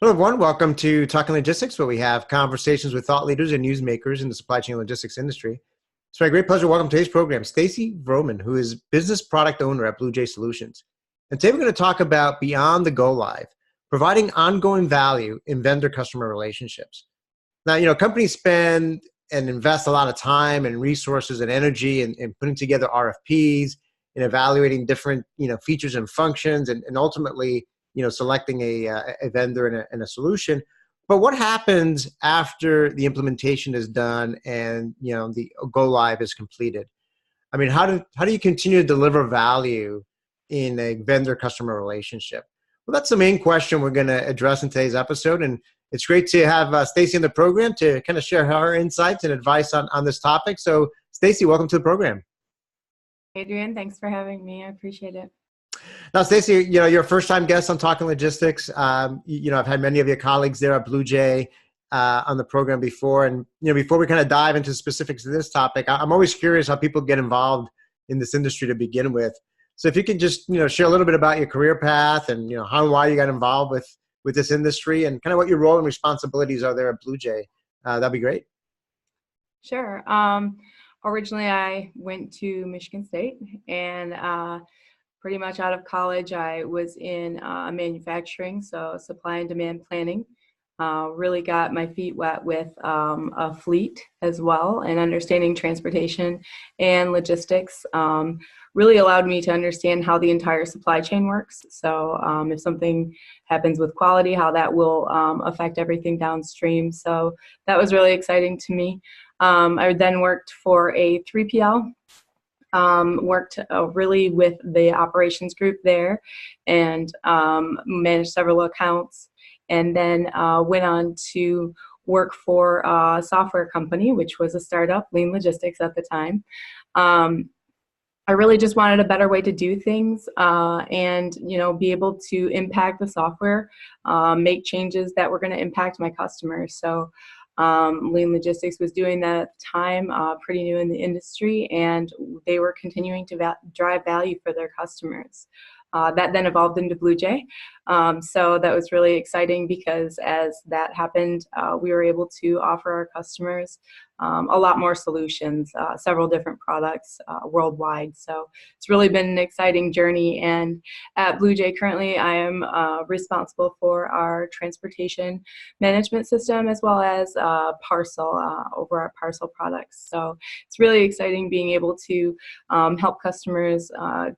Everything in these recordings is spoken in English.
Hello, everyone. Welcome to Talking Logistics, where we have conversations with thought leaders and newsmakers in the supply chain logistics industry. It's my great pleasure to welcome to today's program Stacie Vroman, who is business product owner at BluJay Solutions. And today we're going to talk about beyond the go live, providing ongoing value in vendor-customer relationships. Now, companies spend and invest a lot of time and resources and energy in putting together RFPs, in evaluating different, features and functions, and ultimately, selecting a vendor and a solution. But what happens after the implementation is done and, the go live is completed? I mean, how do you continue to deliver value in a vendor-customer relationship? Well, that's the main question we're going to address in today's episode. And it's great to have Stacie in the program to kind of share her insights and advice on this topic. So, Stacie, welcome to the program. Adrian, thanks for having me. I appreciate it. Now, Stacie, you're a first-time guest on Talking Logistics. I've had many of your colleagues there at BluJay on the program before. And, before we kind of dive into specifics of this topic, I'm always curious how people get involved in this industry to begin with. So if you could just, share a little bit about your career path and, how and why you got involved with this industry and kind of what your role and responsibilities are there at BluJay, that'd be great. Sure. Originally, I went to Michigan State, and pretty much out of college, I was in manufacturing, so supply and demand planning. Really got my feet wet with a fleet as well, and understanding transportation and logistics. Really allowed me to understand how the entire supply chain works. So if something happens with quality, how that will affect everything downstream. So that was really exciting to me. I then worked for a 3PL. Worked really with the operations group there and managed several accounts, and then went on to work for a software company, which was a startup, Lean Logistics at the time. I really just wanted a better way to do things and, be able to impact the software, make changes that were going to impact my customers. So Lean Logistics was doing that at the time, pretty new in the industry, and they were continuing to drive value for their customers. That then evolved into BluJay. So that was really exciting because as that happened, we were able to offer our customers a lot more solutions, several different products worldwide. So it's really been an exciting journey. And at BluJay currently, I am responsible for our transportation management system as well as parcel over our parcel products. So it's really exciting being able to help customers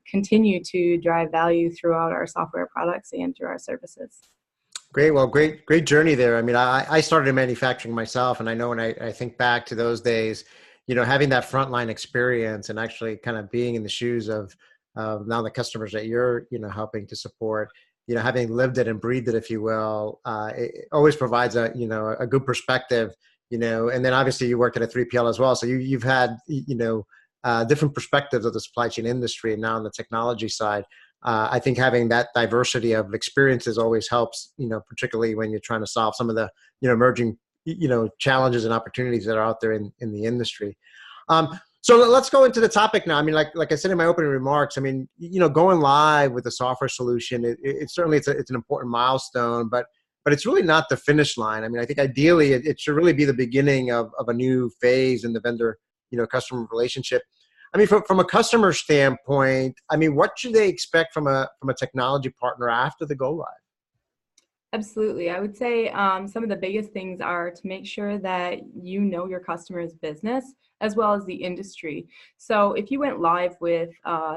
continue to drive value throughout our software products and through our services. Great. Well, great journey there. I mean, I started in manufacturing myself, and I know when I think back to those days, having that frontline experience and actually kind of being in the shoes of now the customers that you're, helping to support, having lived it and breathed it, if you will, it always provides a good perspective, and then obviously you worked at a 3PL as well. So you've had, different perspectives of the supply chain industry and now on the technology side. I think having that diversity of experiences always helps, particularly when you're trying to solve some of the, emerging, challenges and opportunities that are out there in the industry. So let's go into the topic now. I mean, like I said in my opening remarks, I mean, going live with a software solution, it certainly it's an important milestone, but it's really not the finish line. I mean, I think ideally it should really be the beginning of a new phase in the vendor, customer relationship. I mean, from a customer standpoint, I mean, what should they expect from a technology partner after the go live? Absolutely. I would say some of the biggest things are to make sure that you know your customer's business as well as the industry. So if you went live with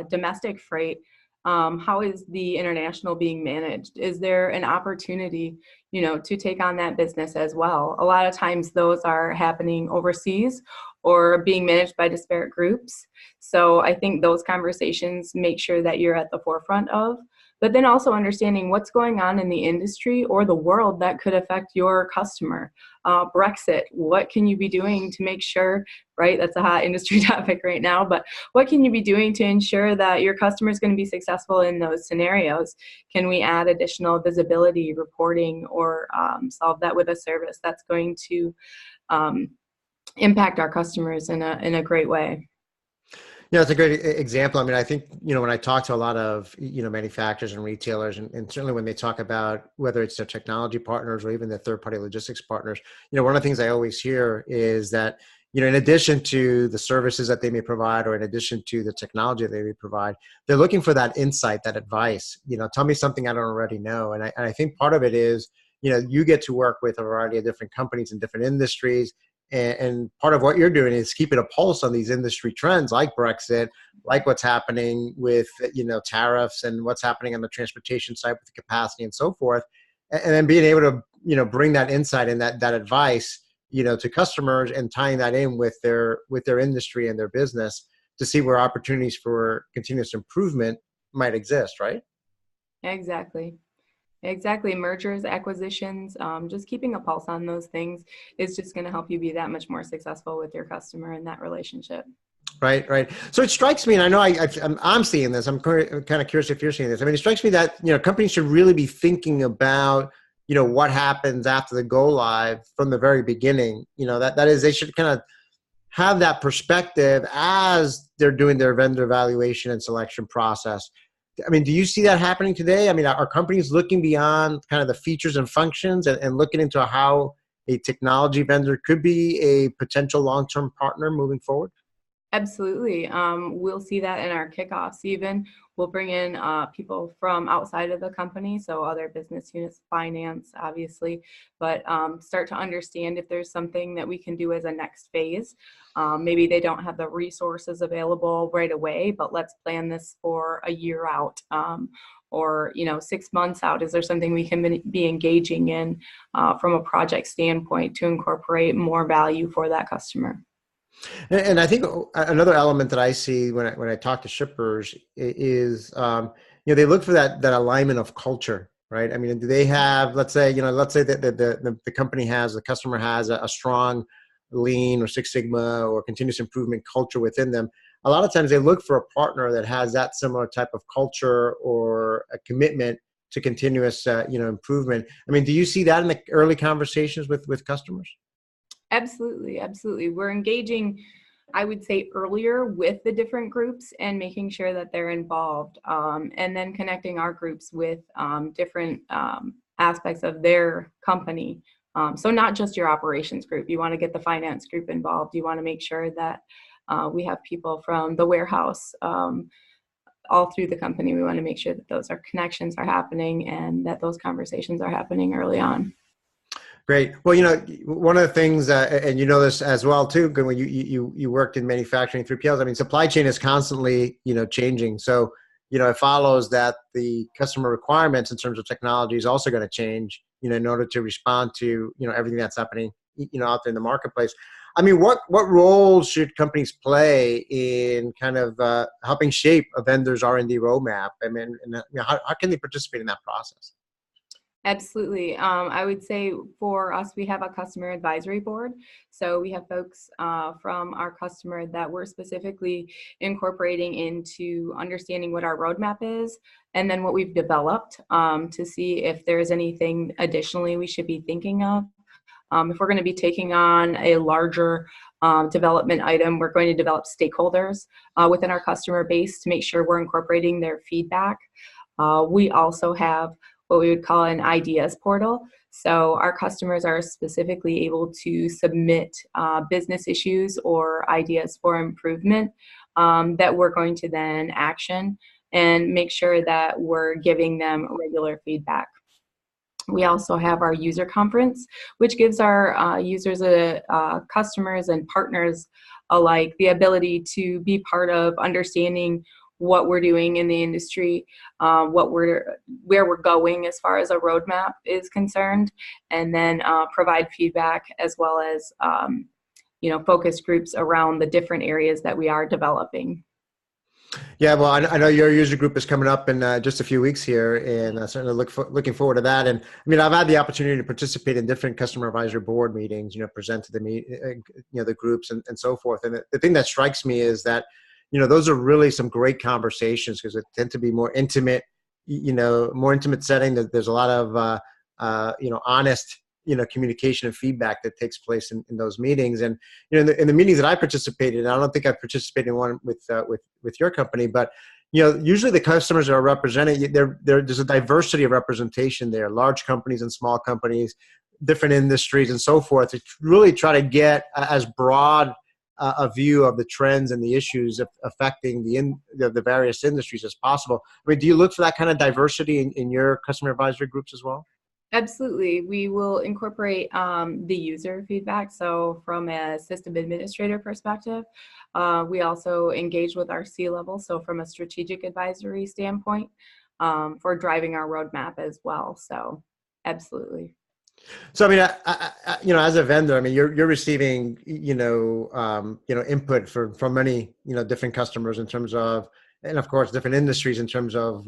domestic freight, how is the international being managed? Is there an opportunity, to take on that business as well? A lot of times those are happening overseas or being managed by disparate groups. So I think those conversations make sure that you're at the forefront of, but then also understanding what's going on in the industry or the world that could affect your customer. Brexit, what can you be doing to make sure, right? That's a hot industry topic right now, but what can you be doing to ensure that your customer is going to be successful in those scenarios? Can we add additional visibility, reporting, or solve that with a service that's going to impact our customers in a great way? Yeah, it's a great example. I mean, I think, when I talk to a lot of, manufacturers and retailers, and certainly when they talk about whether it's their technology partners or even their third-party logistics partners, one of the things I always hear is that, in addition to the services that they may provide, or in addition to the technology that they may provide, they're looking for that insight, that advice. Tell me something I don't already know. And I think part of it is, you get to work with a variety of different companies in different industries. And part of what you're doing is keeping a pulse on these industry trends like Brexit, like what's happening with, tariffs, and what's happening on the transportation side with the capacity and so forth. And then being able to, bring that insight and that advice, to customers, and tying that in with their industry and their business to see where opportunities for continuous improvement might exist, right? Exactly. Exactly. Mergers, acquisitions, just keeping a pulse on those things is just going to help you be that much more successful with your customer in that relationship. Right, right. So it strikes me, and I know I'm seeing this. I'm kind of curious if you're seeing this. I mean, it strikes me that companies should really be thinking about what happens after the go live from the very beginning. That is, they should kind of have that perspective as they're doing their vendor evaluation and selection process. I mean, do you see that happening today? I mean, are companies looking beyond kind of the features and functions, and looking into how a technology vendor could be a potential long-term partner moving forward? Absolutely. We'll see that in our kickoffs even. We'll bring in people from outside of the company, so other business units, finance, obviously, but start to understand if there's something that we can do as a next phase. Maybe they don't have the resources available right away, but let's plan this for a year out. Or 6 months out. Is there something we can be engaging in from a project standpoint to incorporate more value for that customer? And I think another element that I see when I talk to shippers is, they look for that alignment of culture, right? I mean, do they have, let's say that the company has, the customer has a strong Lean or Six Sigma or continuous improvement culture within them. A lot of times they look for a partner that has that similar type of culture or a commitment to continuous, improvement. I mean, do you see that in the early conversations with customers? Absolutely, absolutely. We're engaging, I would say, earlier with the different groups and making sure that they're involved, and then connecting our groups with different aspects of their company. So not just your operations group. You want to get the finance group involved. You want to make sure that we have people from the warehouse all through the company. We want to make sure that those connections are happening and that those conversations are happening early on. Great. Well, one of the things, and this as well too, when you worked in manufacturing 3PLs, I mean, supply chain is constantly, changing. So, it follows that the customer requirements in terms of technology is also going to change, in order to respond to, everything that's happening, out there in the marketplace. I mean, what role should companies play in kind of helping shape a vendor's R&D roadmap? I mean, and, how can they participate in that process? Absolutely. I would say for us, we have a customer advisory board. So we have folks from our customer that we're specifically incorporating into understanding what our roadmap is, and then what we've developed to see if there's anything additionally we should be thinking of. If we're going to be taking on a larger development item, we're going to develop stakeholders within our customer base to make sure we're incorporating their feedback. We also have what we would call an ideas portal. So our customers are specifically able to submit business issues or ideas for improvement that we're going to then action and make sure that we're giving them regular feedback. We also have our user conference, which gives our users, customers and partners alike, the ability to be part of understanding what we're doing in the industry, where we're going as far as a roadmap is concerned, and then provide feedback as well as focus groups around the different areas that we are developing. Yeah, well, I know your user group is coming up in just a few weeks here, and certainly looking forward to that. And I mean, I've had the opportunity to participate in different customer advisory board meetings, present to the groups and so forth. And the thing that strikes me is that those are really some great conversations because it tend to be more intimate, more intimate setting. There's a lot of, honest, communication and feedback that takes place in those meetings. And in the meetings that I participated in, I don't think I've participated in one with your company, but usually the customers are represented. There's a diversity of representation there, large companies and small companies, different industries and so forth, to really try to get as broad a view of the trends and the issues affecting the various industries as possible. I mean, do you look for that kind of diversity in your customer advisory groups as well? Absolutely. We will incorporate the user feedback. So from a system administrator perspective, we also engage with our C-level. So from a strategic advisory standpoint, for driving our roadmap as well. So absolutely. So, I mean, as a vendor, I mean, you're receiving, input from many, different customers in terms of, and of course, different industries in terms of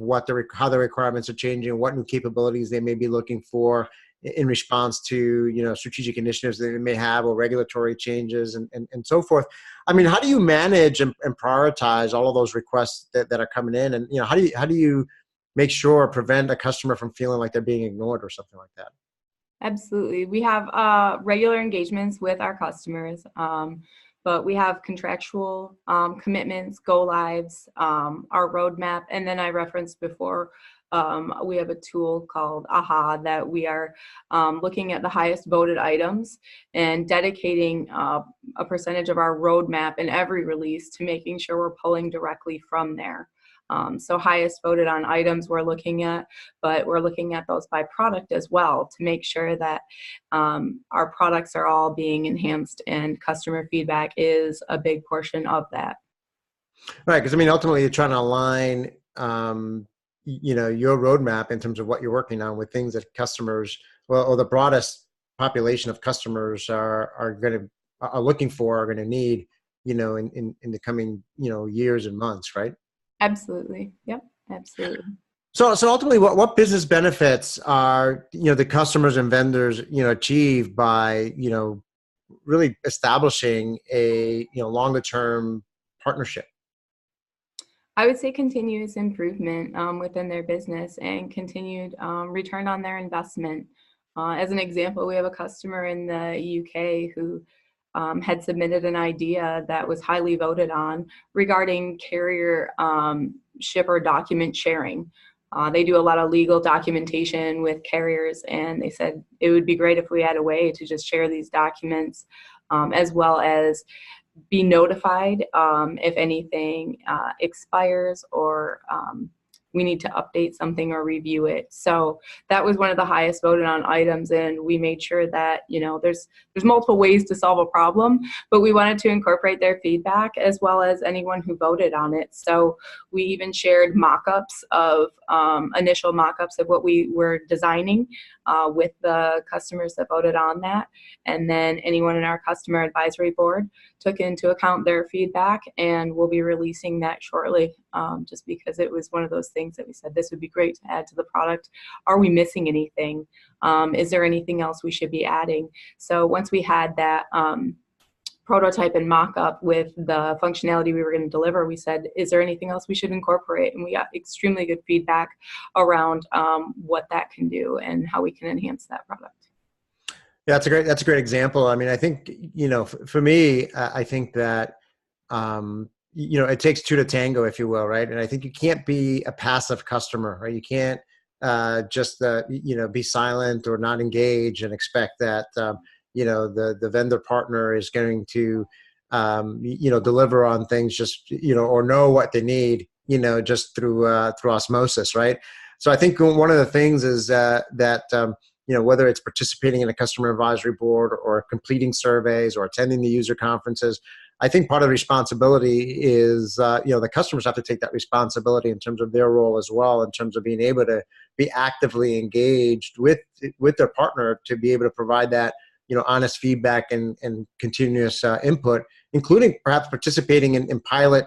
how the requirements are changing, what new capabilities they may be looking for in response to, strategic initiatives that they may have, or regulatory changes and so forth. I mean, how do you manage and prioritize all of those requests that are coming in? And, how do you make sure or prevent a customer from feeling like they're being ignored or something like that? Absolutely. We have regular engagements with our customers, but we have contractual commitments, go lives, our roadmap. And then I referenced before, we have a tool called AHA that we are looking at the highest voted items and dedicating a percentage of our roadmap in every release to making sure we're pulling directly from there. So highest voted on items we're looking at, but we're looking at those by product as well to make sure that our products are all being enhanced, and customer feedback is a big portion of that. Right, because I mean, ultimately you're trying to align, your roadmap in terms of what you're working on with things that customers, or the broadest population of customers are looking for, are going to need, in the coming, years and months, right? Absolutely. Yep. Absolutely. So ultimately, what business benefits are the customers and vendors achieve by really establishing a longer term partnership? I would say continuous improvement within their business and continued return on their investment. As an example, we have a customer in the UK who had submitted an idea that was highly voted on regarding carrier shipper document sharing. They do a lot of legal documentation with carriers, and they said it would be great if we had a way to just share these documents, as well as be notified if anything expires, or we need to update something or review it. So that was one of the highest voted on items, and we made sure that there's multiple ways to solve a problem, but we wanted to incorporate their feedback as well as anyone who voted on it. So we even shared mock-ups of initial mock-ups of what we were designing with the customers that voted on that, and then anyone in our customer advisory board took into account their feedback, and we'll be releasing that shortly, just because it was one of those things that we said this would be great to add to the product. Are we missing anything? Is there anything else we should be adding? So once we had that prototype and mock-up with the functionality we were going to deliver, we said, is there anything else we should incorporate? And we got extremely good feedback around what that can do and how we can enhance that product. Yeah, that's a great example. I mean, I think, for me, I think that, it takes two to tango, if you will, right? And I think you can't be a passive customer, right? You can't just, be silent or not engage and expect that, the vendor partner is going to, deliver on things just, or know what they need, just through osmosis, right? So I think one of the things is that, whether it's participating in a customer advisory board or completing surveys or attending the user conferences, I think part of the responsibility is, the customers have to take that responsibility in terms of their role as well, in terms of being able to be actively engaged with their partner to be able to provide that, honest feedback and continuous input, including perhaps participating in pilot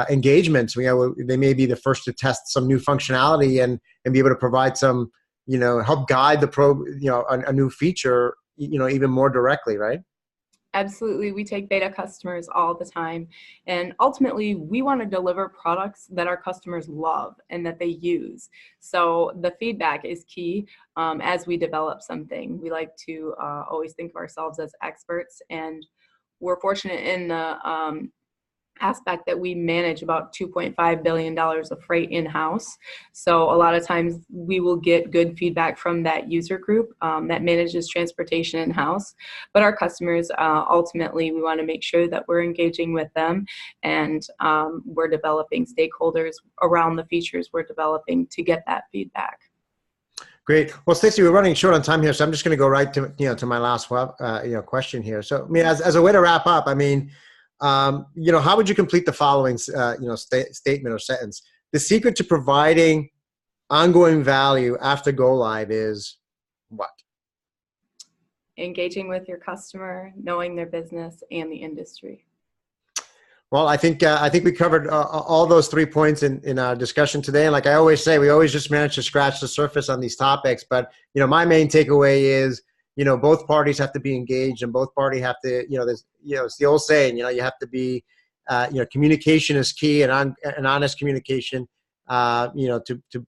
engagements. They may be the first to test some new functionality and be able to provide some, help guide a new feature, even more directly, right? Absolutely. We take beta customers all the time. And ultimately, we want to deliver products that our customers love and that they use. So the feedback is key as we develop something. We like to always think of ourselves as experts. And we're fortunate in the aspect that we manage about $2.5 billion of freight in-house. So a lot of times we will get good feedback from that user group that manages transportation in-house. But our customers, ultimately, we want to make sure that we're engaging with them and we're developing stakeholders around the features we're developing to get that feedback. Great. Well, Stacie, we're running short on time here, so I'm just going to go right to to my last question here. So, I mean, as a way to wrap up, I mean, how would you complete the following, statement or sentence? The secret to providing ongoing value after go live is what? Engaging with your customer, knowing their business and the industry. Well, I think we covered all those 3 points in our discussion today. And like I always say, we always just manage to scratch the surface on these topics. But my main takeaway is, both parties have to be engaged, and both parties have to, it's the old saying, you have to be, communication is key, and honest communication, to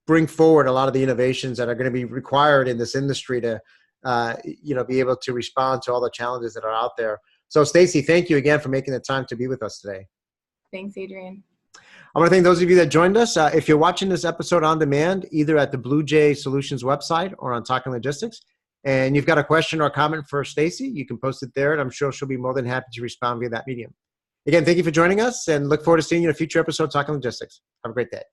bring forward a lot of the innovations that are going to be required in this industry to, be able to respond to all the challenges that are out there. So Stacie, thank you again for making the time to be with us today. Thanks, Adrian. I want to thank those of you that joined us. If you're watching this episode on demand, either at the BluJay Solutions website or on Talking Logistics, and you've got a question or a comment for Stacie, you can post it there, and I'm sure she'll be more than happy to respond via that medium. Again, thank you for joining us, and look forward to seeing you in a future episode of Talking Logistics. Have a great day.